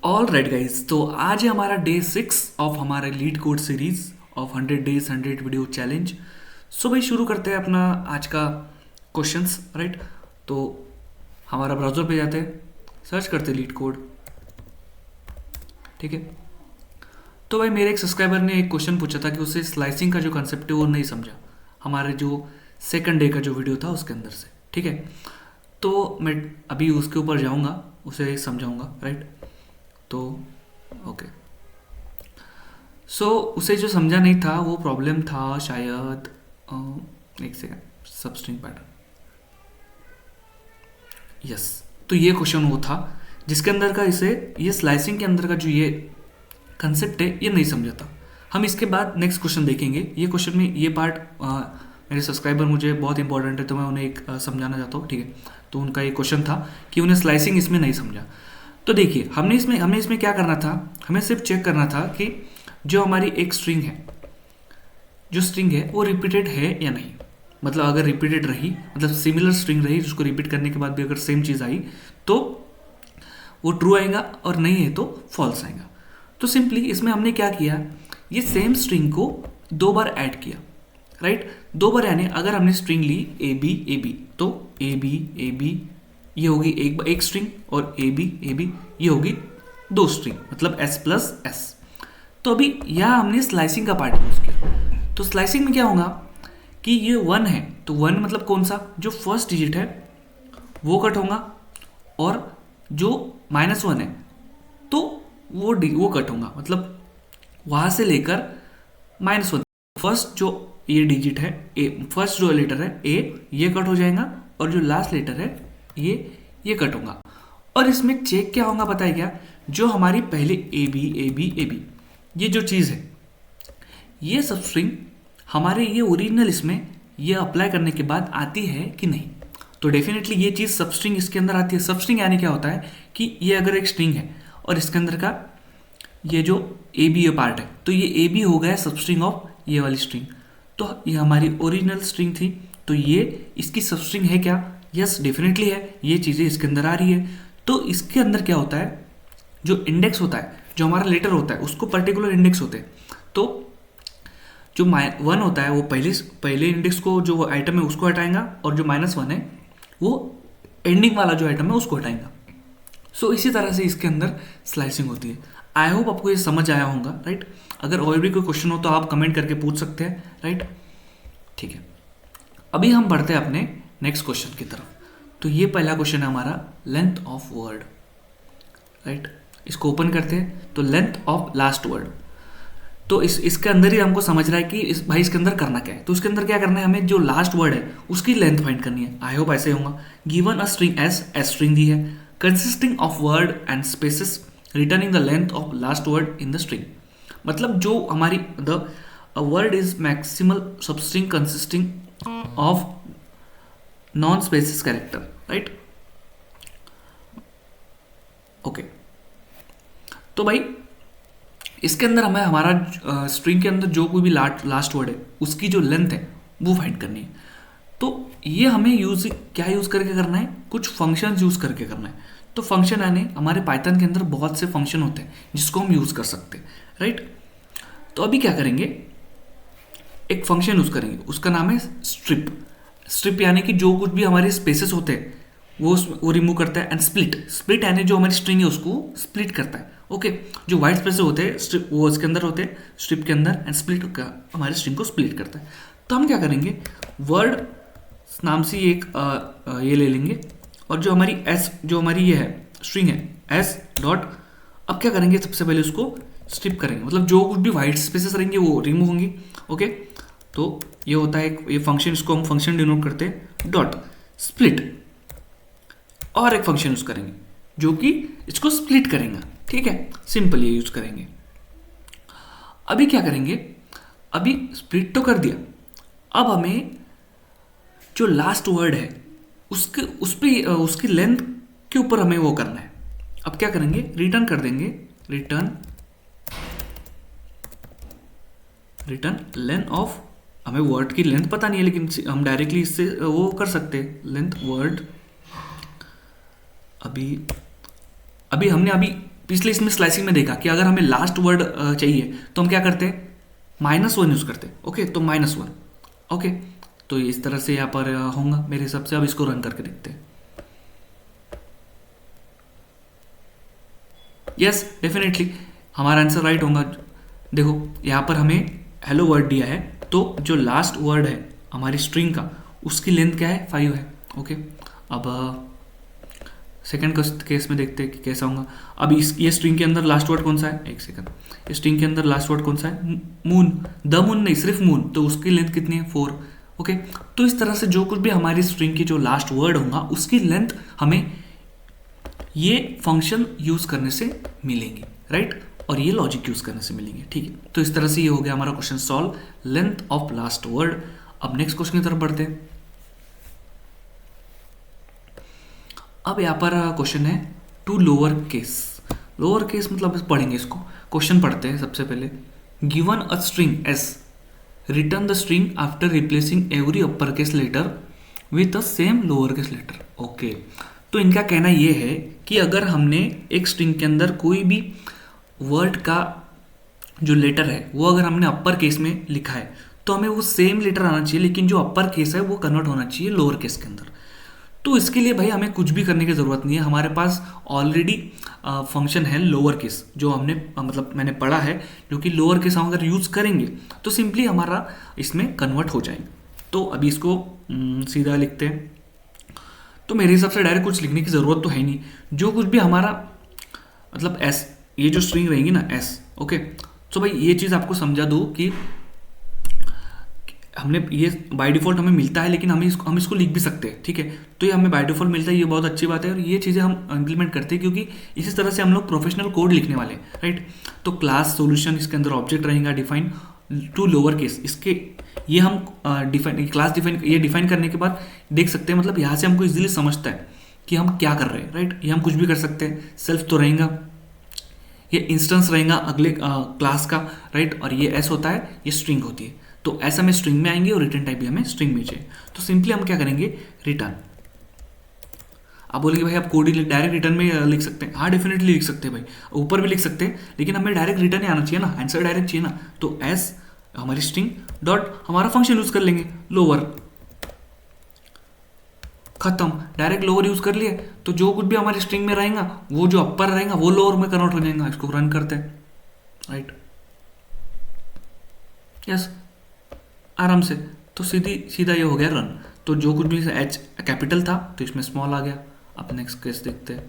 All right guys, तो आज है हमारा डे 6 ऑफ हमारे LeetCode series of 100 days 100 video challenge. So भाई शुरू करते हैं अपना आज का क्वेश्चंस। राइट, तो हमारा ब्राउज़र पे जाते हैं, सर्च करते हैं लीड कोड। ठीक है, तो भाई मेरे एक सब्सक्राइबर ने एक क्वेश्चन पूछा था कि उसे स्लाइसिंग का जो कंसेप्ट है वो नहीं समझा हमारे जो सेकंड डे का जो वीडियो था उसके अंदर से। ठीक है, तो मैं अभी उसके ऊपर जाऊंगा, उसे समझाऊंगा। राइट, तो ओके, सो उसे जो समझा नहीं था वो प्रॉब्लम था शायद एक सेकंड, सबस्ट्रिंग पैटर्न। यस, तो ये क्वेश्चन वो था जिसके अंदर का इसे ये स्लाइसिंग के अंदर का जो ये कंसेप्ट है ये नहीं समझा था। हम इसके बाद नेक्स्ट क्वेश्चन देखेंगे। ये क्वेश्चन में ये पार्ट मेरे सब्सक्राइबर मुझे बहुत इंपॉर्टेंट है, तो मैं उन्हें एक समझाना चाहता हूँ। ठीक है, तो उनका ये क्वेश्चन था कि उन्हें स्लाइसिंग इसमें नहीं समझा। तो देखिए, हमें इसमें क्या करना था, हमें सिर्फ चेक करना था कि जो हमारी एक स्ट्रिंग है, जो स्ट्रिंग है वो रिपीटेड है या नहीं। मतलब अगर रिपीटेड रही, मतलब सिमिलर स्ट्रिंग रही जिसको रिपीट करने के बाद भी अगर सेम चीज़ आई तो वो ट्रू आएगा, और नहीं है तो फॉल्स आएगा। तो सिंपली इसमें हमने क्या किया, ये सेम स्ट्रिंग को दो बार ऐड किया। राइट, दो बार यानी अगर हमने स्ट्रिंग ली ए बी तो ए बी ये होगी एक स्ट्रिंग, और ए बी ये होगी दो स्ट्रिंग, मतलब एस प्लस एस। तो अभी यहाँ हमने स्लाइसिंग का पार्ट यूज किया। तो स्लाइसिंग में क्या होगा कि ये वन है, तो वन मतलब कौन सा, जो फर्स्ट डिजिट है वो कट होगा, और जो -1 है तो वो कट होगा। मतलब वहाँ से लेकर -1, फर्स्ट जो ये डिजिट है ए, फर्स्ट जो लेटर है ए, ये कट हो जाएगा, और जो लास्ट लेटर है ये कट होगा। और इसमें चेक क्या होगा पता है क्या, जो हमारी पहले ए बी ये जो चीज़ है, ये सब स्ट्रिंग हमारे ये ओरिजिनल इसमें ये अप्लाई करने के बाद आती है कि नहीं। तो डेफिनेटली ये चीज़ सब स्ट्रिंग इसके अंदर आती है। सब स्ट्रिंग यानी क्या होता है कि ये अगर एक स्ट्रिंग है और इसके अंदर का ये जो ए बी पार्ट है, तो ये ए बी हो गया सब स्ट्रिंग ऑफ ये वाली स्ट्रिंग। तो ये हमारी ओरिजिनल स्ट्रिंग थी, तो ये इसकी सब स्ट्रिंग है क्या, यस डेफिनेटली है, ये चीज़ें इसके अंदर आ रही है। तो इसके अंदर क्या होता है, जो इंडेक्स होता है, जो हमारा लेटर होता है उसको पर्टिकुलर इंडेक्स होते हैं। तो जो वन होता है वो पहले इंडेक्स को जो आइटम है उसको हटाएगा, और जो -1 है वो एंडिंग वाला जो आइटम है उसको हटाएगा। सो इसी तरह से इसके अंदर स्लाइसिंग होती है। आई होप आपको ये समझ आया होगा। राइट, अगर और भी कोई क्वेश्चन हो तो आप कमेंट करके पूछ सकते हैं। राइट, ठीक है, अभी हम बढ़ते हैं अपने नेक्स्ट क्वेश्चन की तरफ। तो ये पहला क्वेश्चन है हमारा, लेंथ ऑफ वर्ड। राइट, इसको ओपन करते हैं, तो लेंथ ऑफ लास्ट वर्ड। तो इसके अंदर ही हमको समझ रहा है कि भाई इसके अंदर करना क्या है। तो इसके अंदर क्या करना है, हमें जो लास्ट वर्ड है उसकी लेंथ फाइंड करनी है। आई होप ऐसे होगा। Given a string S string दी है consisting of word and spaces returning the length of last word in the string. मतलब जो हमारी the word is maximal substring consisting of non spaces character. Right, okay, तो भाई इसके अंदर हमें हमारा स्ट्रिंग के अंदर जो कोई भी लास्ट वर्ड है उसकी जो लेंथ है वो फाइंड करनी है। तो ये हमें क्या यूज़ करके करना है, कुछ फंक्शंस यूज़ करके करना है। तो फंक्शन यानी हमारे पाइथन के अंदर बहुत से फंक्शन होते हैं जिसको हम यूज़ कर सकते हैं। राइट, तो अभी क्या करेंगे, एक फंक्शन यूज़ करेंगे, उसका नाम है स्ट्रिप यानी कि जो कुछ भी हमारे स्पेसेस होते हैं वो रिमूव करता है। एंड स्प्लिट यानी जो हमारी स्ट्रिंग है उसको स्प्लिट करता है। ओके, जो वाइट स्पेसेस होते हैं स्ट्रिप वो इसके अंदर होते हैं, स्ट्रिप के अंदर, एंड स्प्लिट हमारी स्ट्रिंग को स्प्लिट करता है। तो हम क्या करेंगे, वर्ड नाम से एक ये ले लेंगे, और जो हमारी एस, जो हमारी ये है स्ट्रिंग है एस डॉट, अब क्या करेंगे, सबसे पहले उसको स्ट्रिप करेंगे, मतलब जो कुछ भी वाइट स्पेसेस रहेंगे वो रिमूव होंगी। ओके, तो ये होता है ये फंक्शन, इसको हम फंक्शन डिनोट करते हैं डॉट स्प्लिट। और एक फंक्शन यूज करेंगे जो कि इसको स्प्लिट करेंगे। ठीक है, सिंपल ये यूज करेंगे। अभी क्या करेंगे, अभी स्प्लिट तो कर दिया, अब हमें जो लास्ट वर्ड है उसकी लेंथ के ऊपर हमें वो करना है। अब क्या करेंगे, रिटर्न कर देंगे, रिटर्न लेंथ ऑफ, हमें वर्ड की लेंथ पता नहीं है लेकिन हम डायरेक्टली इससे वो कर सकते हैं, लेंथ वर्ड। अभी हमने पिछले इसमें स्लाइसिंग में देखा कि अगर हमें लास्ट वर्ड चाहिए तो हम क्या करते हैं, -1 यूज़ करते हैं। ओके, तो -1। ओके, तो इस तरह से यहाँ पर होगा मेरे हिसाब से। अब इसको रन करके देखते हैं। यस, डेफिनेटली हमारा आंसर राइट होगा। देखो यहाँ पर हमें हेलो वर्ड दिया है, तो जो लास्ट वर्ड है हमारी स्ट्रिंग का, उसकी लेंथ क्या है, 5 है। ओके, अब सेकंड केस में देखते हैं कि कैसा होगा। अब ये स्ट्रिंग के अंदर लास्ट वर्ड कौन सा है, एक सेकंड, स्ट्रिंग के अंदर लास्ट वर्ड कौन सा है, मून, द मून नहीं, सिर्फ मून, तो उसकी लेंथ कितनी है, 4। ओके, तो इस तरह से जो कुछ भी हमारी स्ट्रिंग की जो लास्ट वर्ड होगा उसकी लेंथ हमें ये फंक्शन यूज करने से मिलेंगी, राइट, और ये लॉजिक यूज करने से मिलेंगे। ठीक है, तो इस तरह से ये हो गया हमारा question solve, length of last word. अब नेक्स्ट क्वेश्चन की तरफ बढ़ते हैं। अब यहाँ पर क्वेश्चन है to lower case. Lower case मतलब पढ़ेंगे इसको, क्वेश्चन पढ़ते हैं सबसे पहले। Given a string S, return the string after replacing every upper case letter with the same lower case letter. Okay, तो इनका कहना ये है कि अगर हमने एक स्ट्रिंग के अंदर कोई भी वर्ड का जो लेटर है वो अगर हमने अपर केस में लिखा है तो हमें वो सेम लेटर आना चाहिए, लेकिन जो अपर केस है वो कन्वर्ट होना चाहिए लोअर केस के अंदर। तो इसके लिए भाई हमें कुछ भी करने की ज़रूरत नहीं है, हमारे पास ऑलरेडी फंक्शन है लोअर केस जो हमने मतलब मैंने पढ़ा है, जो कि लोअर केस हम अगर यूज़ करेंगे तो सिंपली हमारा इसमें कन्वर्ट हो जाएगा। तो अभी इसको सीधा लिखते हैं। तो मेरे हिसाब से डायरेक्ट कुछ लिखने की ज़रूरत तो है नहीं, जो कुछ भी हमारा मतलब एस, ये जो स्ट्रिंग रहेंगी ना एस। ओके, तो भाई ये चीज़ आपको समझा दूँ कि हमने ये बाय डिफ़ॉल्ट हमें मिलता है, लेकिन हम इसको लिख भी सकते हैं। ठीक है, तो ये हमें बाय डिफ़ॉल्ट मिलता है, ये बहुत अच्छी बात है, और ये चीज़ें हम इम्प्लीमेंट करते हैं क्योंकि इसी तरह से हम लोग प्रोफेशनल कोड लिखने वाले हैं, राइट। तो क्लास सोल्यूशन, इसके अंदर ऑब्जेक्ट रहेगा डिफाइन टू लोअर केस, इसके ये हम डिफाइन क्लास डिफाइन ये डिफाइन करने के बाद देख सकते हैं, मतलब यहाँ से हमको इजीली समझता है कि हम क्या कर रहे हैं, राइट। ये हम कुछ भी कर सकते हैं, सेल्फ तो रहेगा, ये इंस्टेंस रहेगा अगले क्लास का, राइट, और ये एस होता है, ये स्ट्रिंग होती है। तो ऐसा हमें स्ट्रिंग में आएंगे और रिटर्न टाइप भी हमें स्ट्रिंग में चाहिए। तो सिंपली हम क्या करेंगे, रिटर्न। आप बोलेंगे भाई आप कोड डायरेक्ट रिटर्न में लिख सकते हैं, हाँ डेफिनेटली लिख सकते हैं भाई, ऊपर भी लिख सकते हैं, लेकिन हमें डायरेक्ट रिटर्न ही आना चाहिए ना, आंसर डायरेक्ट चाहिए ना। तो एस हमारी स्ट्रिंग डॉट हमारा फंक्शन यूज कर लेंगे लोअर, खत्म, डायरेक्ट लोअर यूज कर लिए, तो जो कुछ भी हमारी स्ट्रिंग में रहेगा वो जो अपर रहेगा वो लोअर में कन्वर्ट हो जाएगा। इसको रन करते हैं, राइट, यस, आराम से। तो सीधा ये हो गया रन। तो जो कुछ भी एच कैपिटल था तो इसमें स्मॉल आ गया। अब नेक्स्ट केस देखते हैं,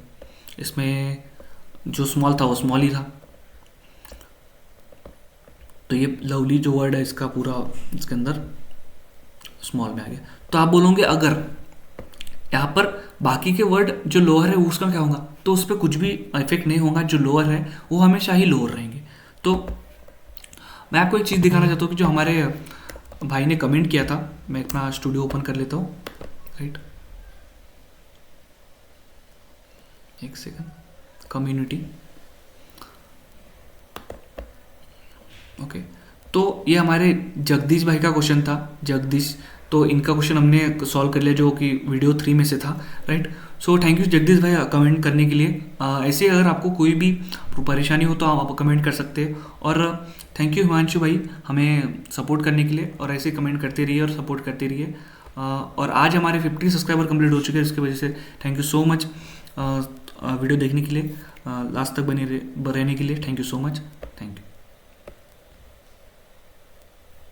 इसमें जो स्मॉल था वो स्मॉल ही था, तो ये लवली जो वर्ड है इसका पूरा इसके अंदर स्मॉल में आ गया। तो आप बोलोगे अगर यहाँ पर बाकी के वर्ड जो लोअर है उसका क्या होगा, तो उस पर कुछ भी इफेक्ट नहीं होगा, जो लोअर है वो हमेशा ही लोअर रहेंगे। तो मैं आपको एक चीज़ दिखाना चाहता हूँ कि जो हमारे भाई ने कमेंट किया था, मैं अपना स्टूडियो ओपन कर लेता हूँ, राइट, एक सेकंड, कम्युनिटी, ओके। तो ये हमारे जगदीश भाई का क्वेश्चन था, जगदीश, तो इनका क्वेश्चन हमने सॉल्व कर लिया जो कि वीडियो 3 में से था, right. So thank you Jagdish भाई कमेंट करने के लिए। ऐसे अगर आपको कोई भी परेशानी हो तो आप कमेंट कर सकते हैं। और थैंक यू हिमांशु भाई हमें सपोर्ट करने के लिए, और ऐसे कमेंट करते रहिए और सपोर्ट करते रहिए। और आज हमारे 50 सब्सक्राइबर कंप्लीट हो चुके हैं, इसकी वजह से thank you so much video देखने के लिए, लास्ट तक बने रहने के लिए थैंक यू सो मच।